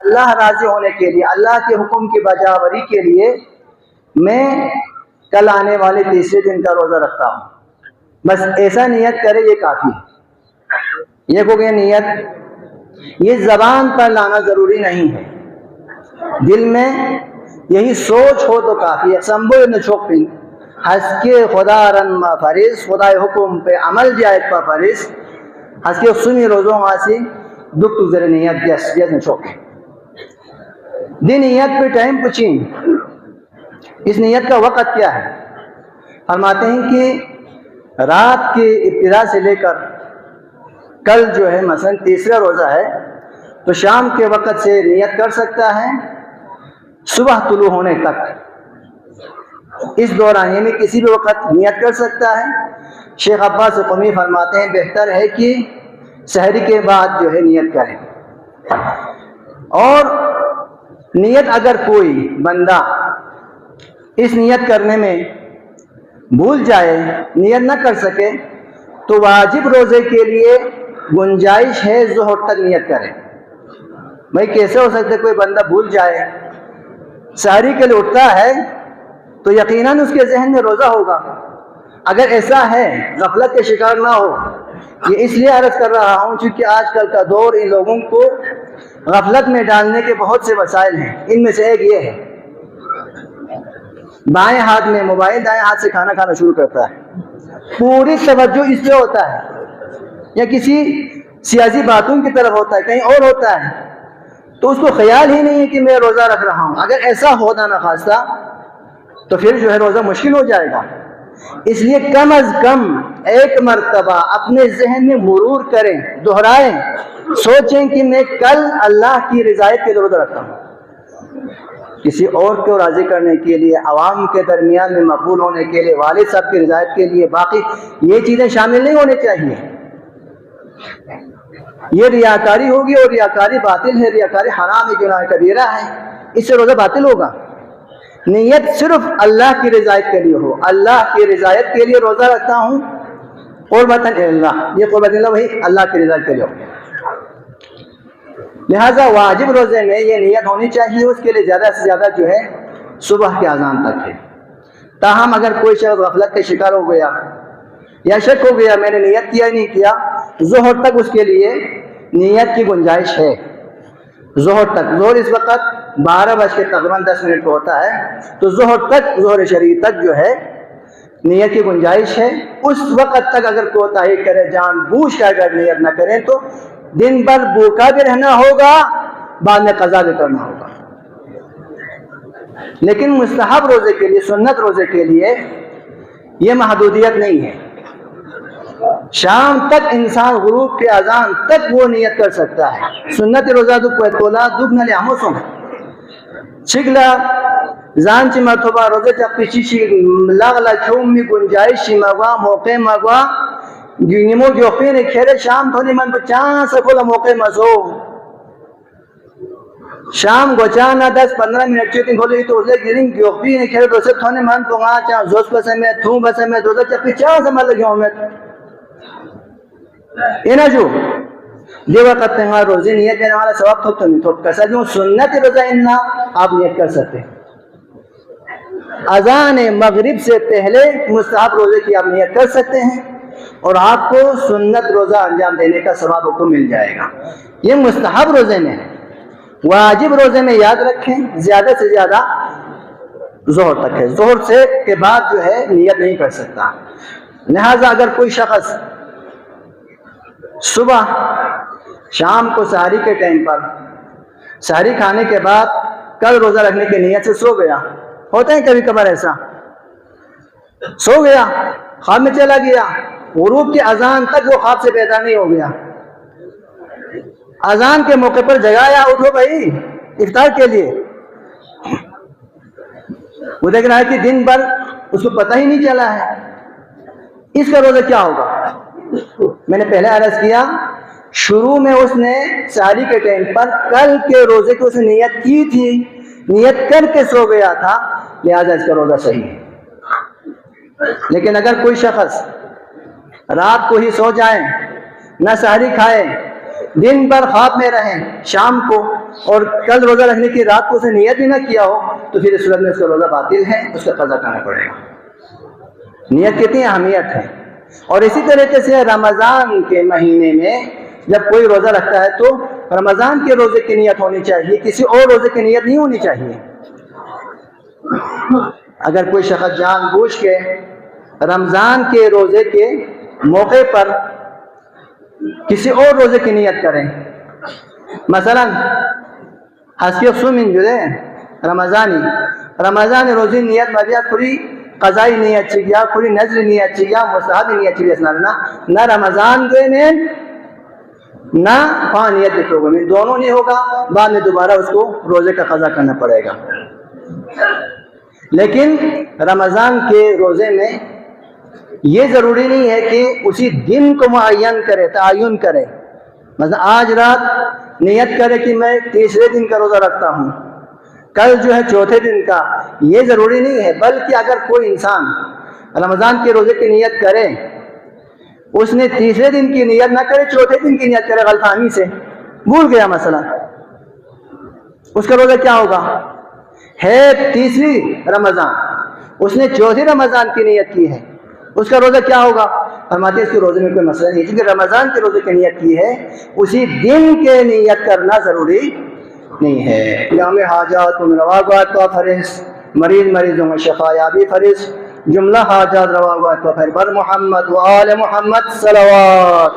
اللہ راضی ہونے کے لیے، اللہ کے حکم کی بجاوری کے لیے میں کل آنے والے تیسرے دن کا روزہ رکھتا ہوں. بس ایسا نیت کرے، یہ کافی ہے. یہ کو کہ نیت یہ زبان پر لانا ضروری نہیں ہے، دل میں یہی سوچ ہو تو کافی ہے. سمبو نچوپی ہس کے خدا رن ما فریض، خدای حکم پہ عمل جائے پا فریض ہس کے سمی روزوں آسی دکھ تو ذرے نیت جس نچوپی دی نیت پہ ٹائم پوچھیں. اس نیت کا وقت کیا ہے؟ فرماتے ہیں کہ رات کی ابتدا سے لے کر کل جو ہے مثلا تیسرا روزہ ہے تو شام کے وقت سے نیت کر سکتا ہے صبح طلوع ہونے تک. اس دورانیے میں کسی بھی وقت نیت کر سکتا ہے. شیخ عباس قمی فرماتے ہیں بہتر ہے کہ سحری کے بعد جو ہے نیت کریں. اور نیت اگر کوئی بندہ اس نیت کرنے میں بھول جائے، نیت نہ کر سکے، تو واجب روزے کے لیے گنجائش ہے ظہر تک نیت کرے. بھائی کیسے ہو سکتا ہے کوئی بندہ بھول جائے، سحری کے لیے اٹھتا ہے تو یقیناً اس کے ذہن میں روزہ ہوگا. اگر ایسا ہے غفلت کے شکار نہ ہو. یہ اس لیے عرض کر رہا ہوں چونکہ آج کل کا دور ان لوگوں کو غفلت میں ڈالنے کے بہت سے وسائل ہیں. ان میں سے ایک یہ ہے بائیں ہاتھ میں موبائل، دائیں ہاتھ سے کھانا کھانا شروع کرتا ہے. پوری توجہ اس پہ ہوتا ہے یا کسی سیاسی باتوں کی طرف ہوتا ہے، کہیں اور ہوتا ہے، تو اس کو خیال ہی نہیں ہے کہ میں روزہ رکھ رہا ہوں. اگر ایسا ہونا نہ خواستہ تو پھر جو ہے روزہ مشکل ہو جائے گا. اس لیے کم از کم ایک مرتبہ اپنے ذہن میں مرور کریں، دہرائیں، سوچیں کہ میں کل اللہ کی رضایت کے لیے روزہ رکھتا ہوں. کسی اور کو راضی کرنے کے لیے، عوام کے درمیان میں مقبول ہونے کے لیے، والد صاحب کی رضایت کے لیے، باقی یہ چیزیں شامل نہیں ہونے چاہیے. یہ ریاکاری ہوگی اور ریاکاری باطل ہے. ریاکاری حرام ہے، گناہ کبیرہ ہے. اس سے روزہ باطل ہوگا. نیت صرف اللہ کی رضایت کے لیے ہو. اللہ کی رضایت کے لیے روزہ رکھتا ہوں، قربۃ اللہ، یہ قربۃ اللہ وہی اللہ کی رضایت کے لیے ہو. لہذا واجب روزے میں یہ نیت ہونی چاہیے. اس کے لیے زیادہ سے زیادہ جو ہے صبح کے اذان تک ہے. تاہم اگر کوئی شخص غفلت کا شکار ہو گیا یا شک ہو گیا میں نے نیت کیا نہیں کیا، ظہر تک اس کے لیے نیت کی گنجائش ہے. ظہر تک، ظہر اس وقت 12 کے تقریباً 10 کو ہوتا ہے، تو ظہر تک، ظہر شرعی تک جو ہے نیت کی گنجائش ہے. اس وقت تک اگر کوتاہی کرے، جان بوجھ کر اگر نیت نہ کریں تو دن بھر بھوکا بھی رہنا ہوگا، بعد میں قضا بھی کرنا ہوگا. لیکن مستحب روزے کے لیے، سنت روزے کے لیے یہ محدودیت نہیں ہے. شام تک انسان غروب کے اذان تک وہ نیت کر سکتا ہے. سنت روزہ دو کوئی تولا دکھ نہ لے ہموسوں چھگلا زان چی مرتبہ روزے چک پیچی چی لغلا چوم می گنجائشی مگوا موقع مگوا گینیمو گیوخی نے کھیرے شام تھونی من پہ چاند سکولا موقع مزو شام گوچانا 10-15 منٹ چیتن کھولے تو اسے گرین گیوخی نے کھیرے روزے تھونے من پہ گا چاند زوس پسے میں تھون پسے میں روزے چک پی چاند سمال لگی ہوں میں اینا جو یہ وقت تنگا روزی نیت دینے والا ثواب تو نہیں تو کسا جو سنت روزہ انہا آپ نیت کر سکتے ہیں. اذان مغرب سے پہلے مستحب روزے کی آپ نیت کر سکتے ہیں اور آپ کو سنت روزہ انجام دینے کا ثواب کو مل جائے گا. یہ مستحب روزے میں ہے. واجب روزے میں یاد رکھیں زیادہ سے زیادہ ظہر تک ہے. ظہر سے کے بعد جو ہے نیت نہیں کر سکتا. لہذا اگر کوئی شخص صبح شام کو سحری کے ٹائم پر سحری کھانے کے بعد کل روزہ رکھنے کی نیت سے سو گیا، ہوتا ہے کبھی کبھار ایسا، سو گیا، خواب میں چلا گیا، غروب کی اذان تک وہ خواب سے بیدار نہیں ہو گیا، اذان کے موقع پر جگایا اٹھو بھائی افطار کے لیے، وہ دیکھ رہا ہے کہ دن بھر اس کو پتہ ہی نہیں چلا ہے، اس کا روزہ کیا ہوگا؟ میں نے پہلے عرض کیا شروع میں اس نے سحری کے ٹائم پر کل کے روزے کی اس نے نیت کی تھی، نیت کر کے سو گیا تھا، لہذا اس کا روزہ صحیح ہے. لیکن اگر کوئی شخص رات کو ہی سو جائے، نہ سحری کھائے، دن بھر خواب میں رہیں شام کو اور کل روزہ رکھنے کی رات کو اسے نیت بھی نہ کیا ہو تو پھر اس صورت میں اس کا روزہ باطل ہے، اس کا قضا کرنا پڑے گا۔ نیت کتنی اہمیت ہے۔ اور اسی طریقے سے رمضان کے مہینے میں جب کوئی روزہ رکھتا ہے تو رمضان کے روزے کی نیت ہونی چاہیے، کسی اور روزے کی نیت نہیں ہونی چاہیے۔ اگر کوئی شخص جان بوجھ کے رمضان کے روزے کے موقع پر کسی اور روزے کی نیت کریں، مثلا حسبی صوم جدے رمضان روزی نیت مجھے کھری قضائی نیت چاہیے، کھری نظر نیت چاہیے، مستحب نیت چاہیے، نہ رمضان گئے میں نہ وہاں نیت لکھو گے، دونوں نہیں ہوگا، بعد میں دوبارہ اس کو روزے کا قضا کرنا پڑے گا۔ لیکن رمضان کے روزے میں یہ ضروری نہیں ہے کہ اسی دن کو معین کرے، تعین کرے، مثلا آج رات نیت کرے کہ میں تیسرے دن کا روزہ رکھتا ہوں، کل جو ہے چوتھے دن کا، یہ ضروری نہیں ہے۔ بلکہ اگر کوئی انسان رمضان کے روزے کی نیت کرے، اس نے تیسرے دن کی نیت نہ کرے، چوتھے دن کی نیت کرے، غلط فہمی سے بھول گیا مثلا، اس کا روزہ کیا ہوگا؟ ہے تیسری رمضان، اس نے چوتھی رمضان کی نیت کی ہے، اس کا روزہ کیا ہوگا؟ فرماتے ہیں اس کے روزے میں کوئی مسئلہ نہیں ہے، کیونکہ رمضان کے روزے کی نیت کی ہے، اسی دن کے نیت کرنا ضروری نہیں ہے۔ یوم حاجات رواگات کا فرض، مریضوں میں شفا یابی فرض، جملہ حاجات رواگات کا فرض، بر محمد و آل محمد صلوات۔